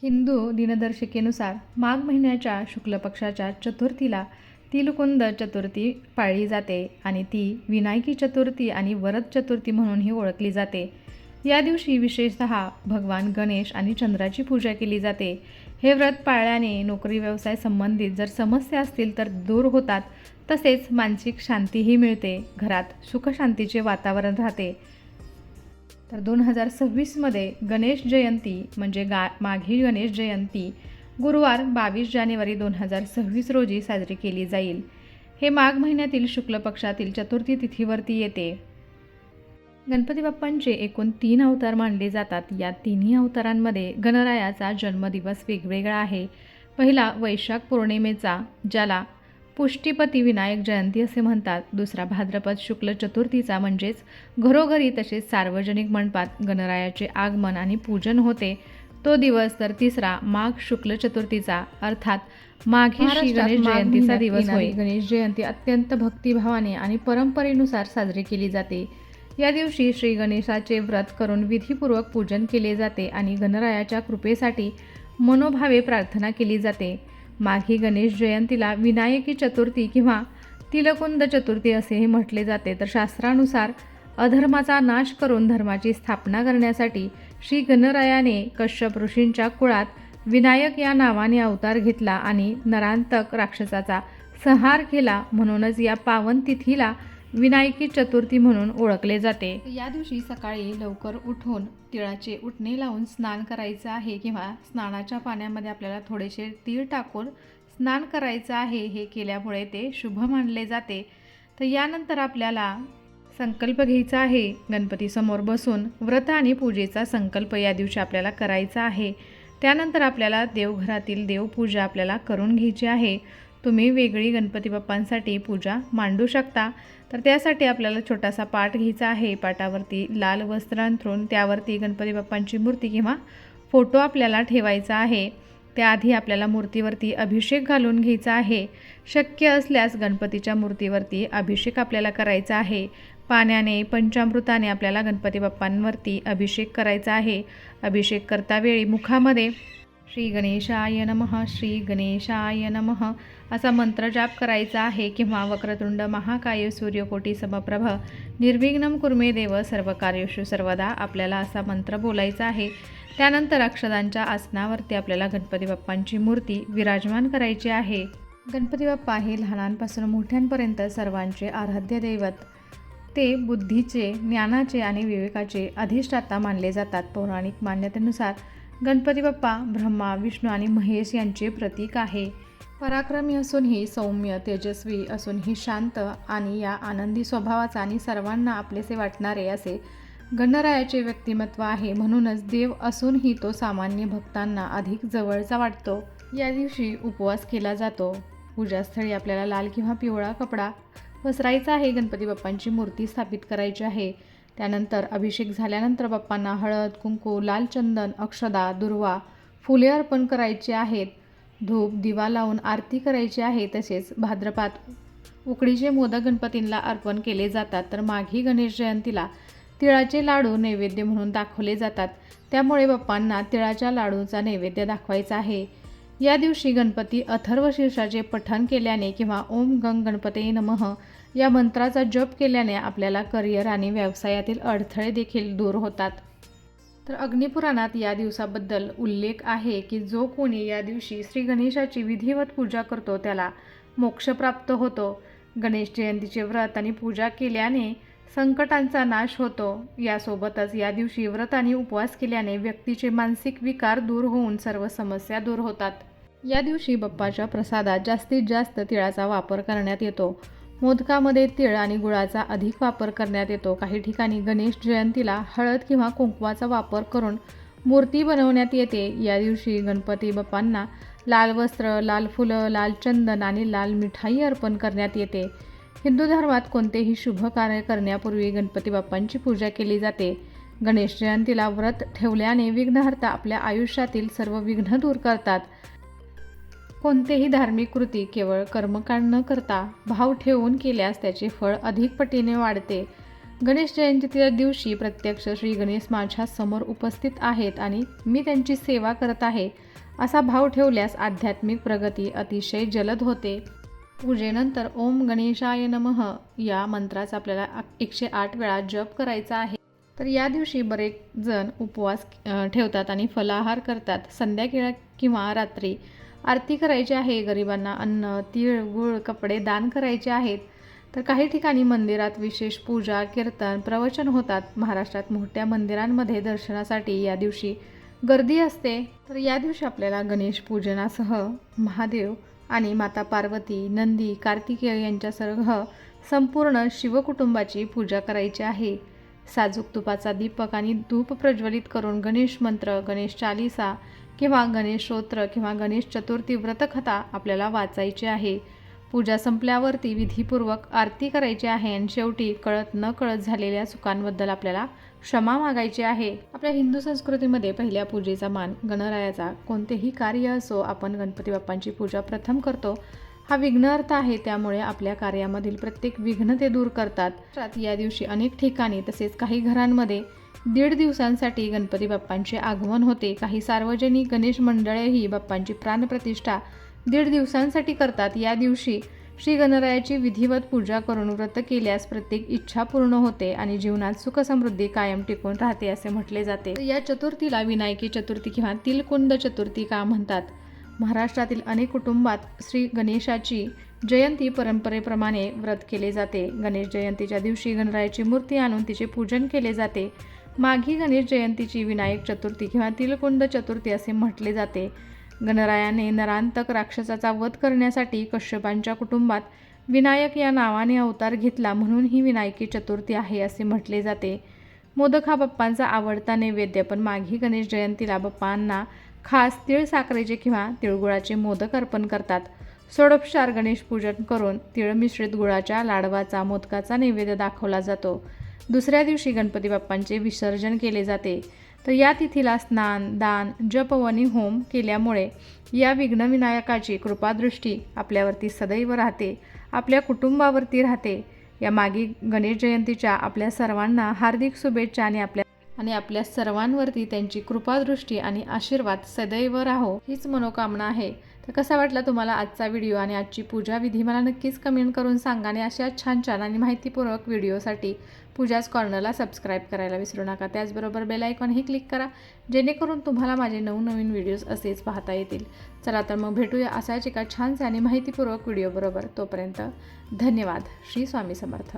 हिंदू दिनदर्शिकेनुसार माघ महिन्याच्या शुक्ल पक्षाच्या चतुर्थीला तिलकुंद चतुर्थी पाळली जाते आणि ती विनायकी चतुर्थी आणि वरद चतुर्थी म्हणूनही ओळखली जाते. या दिवशी विशेषतः भगवान गणेश आणि चंद्राची पूजा केली जाते. हे व्रत पाळल्याने नोकरी व्यवसाय संबंधित जर समस्या असतील तर दूर होतात, तसेच मानसिक शांतीही मिळते, घरात सुखशांतीचे वातावरण राहते. तर 2026मध्ये गणेश जयंती म्हणजे माघी गणेश जयंती गुरुवार 22 जानेवारी 2026 रोजी साजरी केली जाईल. हे माघ महिन्यातील शुक्ल पक्षातील चतुर्थी तिथीवरती येते. गणपती बाप्पांचे एकूण 3 अवतार मानले जातात. या तिन्ही अवतारांमध्ये गणरायाचा जन्मदिवस वेगवेगळा आहे. पहिला वैशाख पौर्णिमेचा, ज्याला पुष्टीपती विनायक जयंती असे म्हणतात. दुसरा भाद्रपद शुक्ल चतुर्थीचा, म्हणजेच घरोघरी तसेच सार्वजनिक मंडपात गणरायाचे आगमन आणि पूजन होते तो दिवस. तर तिसरा माघ शुक्ल चतुर्थीचा, अर्थात माघी श्री गणेश जयंतीचा दिवस होय. गणेश जयंती अत्यंत भक्तिभावाने आणि परंपरेनुसार साजरी केली जाते. या दिवशी श्री गणेशाचे व्रत करून विधीपूर्वक पूजन केले जाते आणि गणरायाच्या कृपेसाठी मनोभावे प्रार्थना केली जाते. माघी गणेश जयंतीला विनायकी चतुर्थी किंवा तिलकुंद चतुर्थी असेही म्हटले जाते. तर शास्त्रानुसार अधर्माचा नाश करून धर्माची स्थापना करण्यासाठी श्री गणरायाने कश्यप ऋषींच्या कुळात विनायक या नावाने अवतार घेतला आणि नरांतक राक्षसाचा संहार केला. म्हणूनच या पावन तिथीला विनायकी चतुर्थी म्हणून ओळखले जाते. या दिवशी सकाळी लवकर उठून तिळाचे उटणे लावून स्नान करायचं आहे किंवा स्नानाच्या पाण्यामध्ये आपल्याला थोडेसे तीळ टाकून स्नान करायचं आहे. हे केल्यामुळे ते शुभ मानले जाते. तर यानंतर आपल्याला संकल्प घ्यायचा आहे. गणपतीसमोर बसून व्रत आणि पूजेचा संकल्प या दिवशी आपल्याला करायचा आहे. त्यानंतर आपल्याला देवघरातील देवपूजा आपल्याला करून घ्यायची आहे. तुम्ही वेगळी गणपती बाप्पांसाठी पूजा मांडू शकता. तर त्यासाठी आपल्याला छोटासा पाट घ्यायचा आहे. पाटावरती लाल वस्त्र अंथरून त्यावरती गणपती बाप्पांची मूर्ती किंवा फोटो आपल्याला ठेवायचा आहे. त्याआधी आपल्याला मूर्तीवरती अभिषेक घालून घ्यायचा आहे. शक्य असल्यास गणपतीच्या मूर्तीवरती अभिषेक आपल्याला करायचा आहे. पाण्याने, पंचामृताने आपल्याला गणपती बाप्पांवरती अभिषेक करायचा आहे. अभिषेक करतावेळी मुखामध्ये श्री गणेशाय नमः, श्री गणेशाय नमः असा मंत्र जाप करायचा आहे किंवा वक्रतुंड महाकाय सूर्यकोटी समप्रभ निर्विघ्नं कुर्मे देव सर्व कार्येषु सर्वदा आपल्याला असा मंत्र बोलायचा आहे. त्यानंतर अक्षदांच्या आसनावरती आपल्याला गणपती बाप्पांची मूर्ती विराजमान करायची आहे. गणपती बाप्पा हे लहानांपासून मोठ्यांपर्यंत सर्वांचे आराध्य दैवत. ते बुद्धीचे, ज्ञानाचे आणि विवेकाचे अधिष्ठाता मानले जातात. पौराणिक मान्यतेनुसार गणपती बाप्पा ब्रह्मा, विष्णू आणि महेश यांचे प्रतीक आहे. पराक्रमी असूनही सौम्य, तेजस्वी असूनही शांत आणि या आनंदी स्वभावाचा आणि सर्वांना आपलेसे वाटणारे असे गणरायाचे व्यक्तिमत्व आहे. म्हणूनच देव असूनही तो सामान्य भक्तांना अधिक जवळचा वाटतो. या दिवशी उपवास केला जातो. पूजास्थळी आपल्याला लाल किंवा पिवळा कपडा पसरायचा आहे. गणपती बाप्पांची मूर्ती स्थापित करायची आहे. त्यानंतर अभिषेक झाल्यानंतर बाप्पांना हळद, कुंकू, लाल चंदन, अक्षदा, दुर्वा, फुले अर्पण करायची आहेत. धूप दिवा लावून आरती करायची आहे. तसेच भाद्रपदात उकडीचे मोदक गणपतींना अर्पण केले जातात. तर माघी गणेश जयंतीला तिळाचे लाडू नैवेद्य म्हणून दाखवले जातात. त्यामुळे बाप्पांना तिळाच्या लाडूचा नैवेद्य दाखवायचा आहे. या दिवशी गणपती अथर्वशीर्षाचे पठण केल्याने किंवा ओम गंग गणपते नमः या मंत्राचा जप केल्याने आपल्याला करिअर आणि व्यवसायातील अडथळे देखील दूर होतात. तर अग्निपुराणात या दिवसाबद्दल उल्लेख आहे की जो कोणी या दिवशी श्री गणेशाची विधिवत पूजा करतो त्याला मोक्ष प्राप्त होतो. गणेश जयंतीचे व्रत आणि पूजा केल्याने संकटांचा नाश होतो. यासोबतच या दिवशी व्रत आणि उपवास केल्याने व्यक्तीचे मानसिक विकार दूर होऊन सर्व समस्या दूर होतात. या दिवशी बाप्पाच्या प्रसादात जास्तीत जास्त तिळाचा वापर करण्यात येतो. मोदकामध्ये तीळ आणि गुळाचा अधिक वापर करण्यात येतो. काही ठिकाणी गणेश जयंतीला हळद किंवा कुंकवाचा वापर करून मूर्ती बनवण्यात येते. या दिवशी गणपती बाप्पांना लाल वस्त्र, लाल फुलं, लाल चंदन आणि लाल मिठाई अर्पण करण्यात येते. हिंदू धर्मात कोणतेही शुभ कार्य करण्यापूर्वी गणपती बाप्पांची पूजा केली जाते. गणेश जयंतीला व्रत ठेवल्याने विघ्नहर्ता आपल्या आयुष्यातील सर्व विघ्न दूर करतात. कोणतेही धार्मिक कृती केवळ कर्मकांड न करता भाव ठेवून केल्यास त्याचे फळ अधिक पटीने वाढते. गणेश जयंतीच्या दिवशी प्रत्यक्ष श्री गणेश माझ्या समोर उपस्थित आहेत आणि मी त्यांची सेवा करत आहे असा भाव ठेवल्यास आध्यात्मिक प्रगती अतिशय जलद होते. पूजेनंतर ओम गणेशाय नमः या मंत्राचा आपल्याला 108 वेळा जप करायचा आहे. तर या दिवशी बरेच जण उपवास ठेवतात आणि फलाहार करतात. संध्याकाळी किंवा रात्री आरती करायची आहे. गरिबांना अन्न, तीळ, गूळ, कपडे दान करायचे आहेत. तर काही ठिकाणी मंदिरात विशेष पूजा, कीर्तन, प्रवचन होतात. महाराष्ट्रात मोठ्या मंदिरांमध्ये दर्शनासाठी या दिवशी गर्दी असते. तर या दिवशी आपल्याला गणेश पूजनासह महादेव आणि माता पार्वती, नंदी, कार्तिकेय यांच्यासह संपूर्ण शिवकुटुंबाची पूजा करायची आहे. साजूक तुपाचा दीपक आणि धूप प्रज्वलित करून गणेश मंत्र, गणेश चालीसा किंवा गणेश स्तोत्र किंवा गणेश चतुर्थी व्रतकथा आपल्याला वाचायची आहे. पूजा संपल्यावरती विधीपूर्वक आरती करायची आहे आणि शेवटी कळत न कळत झालेल्या चुकांबद्दल आपल्याला क्षमा मागायची आहे. आपल्या हिंदू संस्कृतीमध्ये पहिल्या पूजेचा मान गणरायाचा. कोणतेही कार्य असो, आपण गणपती बाप्पांची पूजा प्रथम करतो. हा विघ्नहर्त आहे, त्यामुळे आपल्या कार्यामधील प्रत्येक विघ्न ते दूर करतात. या दिवशी अनेक ठिकाणी तसेच काही घरांमध्ये 1.5 दिवसांसाठी गणपती बाप्पांचे आगमन होते. काही सार्वजनिक गणेश मंडळेही बाप्पांची प्राणप्रतिष्ठा 1.5 दिवसांसाठी करतात. या दिवशी श्री गणरायाची विधिवत पूजा करून व्रत केल्यास प्रत्येक इच्छा पूर्ण होते आणि जीवनात सुख समृद्धी कायम टिकून राहते असे म्हटले जाते. या चतुर्थीला विनायकी चतुर्थी किंवा तिलकुंद चतुर्थी का म्हणतात? महाराष्ट्रातील अनेक कुटुंबात श्री गणेशाची जयंती परंपरेप्रमाणे व्रत केले जाते. गणेश जयंतीच्या दिवशी गणरायाची मूर्ती आणून तिचे पूजन केले जाते. माघी गणेश जयंतीची विनायक चतुर्थी किंवा तिलकुंद चतुर्थी असे म्हटले जाते. गणरायाने नरांतक राक्षसाचा वध करण्यासाठी कश्यपांच्या कुटुंबात विनायक या नावाने अवतार घेतला, म्हणून ही विनायकी चतुर्थी आहे असे म्हटले जाते. मोदक हा बाप्पांचा आवडता नैवेद्य, पण माघी गणेश जयंतीला बाप्पांना खास तीळ साखरेचे किंवा तिळगुळाचे मोदक अर्पण करतात. षोडोपचार गणेश पूजन करून तीळ मिश्रित गुळाच्या लाडवाचा मोदकाचा नैवेद्य दाखवला जातो. दुसऱ्या दिवशी गणपती बाप्पांचे विसर्जन केले जाते. तर या तिथीला स्नान, दान, जप आणि होम केल्यामुळे या विघ्नविनायकाची कृपादृष्टी आपल्यावरती सदैव राहते, आपल्या कुटुंबावरती राहते. या मागी गणेश जयंतीच्या आपल्या सर्वांना हार्दिक शुभेच्छा आणि आपल्या सर्वांवरती त्यांची कृपादृष्टी आणि आशीर्वाद सदैव राहो हीच मनोकामना आहे. तर कसा वाटला तुम्हाला आजचा व्हिडिओ आणि आजची पूजा विधी मला नक्कीच कमेंट करून सांगा. आणि अशा छान छान आणि माहितीपूर्वक व्हिडिओसाठी पूजाच कॉर्नरला सबस्क्राईब करायला विसरू नका. त्याचबरोबर बेल आयकॉनही क्लिक करा, जेणेकरून तुम्हाला माझे नवनवीन व्हिडिओज असेच पाहता येतील. चला तर मग भेटूया असाच एका छानशा आणि माहितीपूर्वक व्हिडिओबरोबर. तोपर्यंत धन्यवाद. श्री स्वामी समर्थ.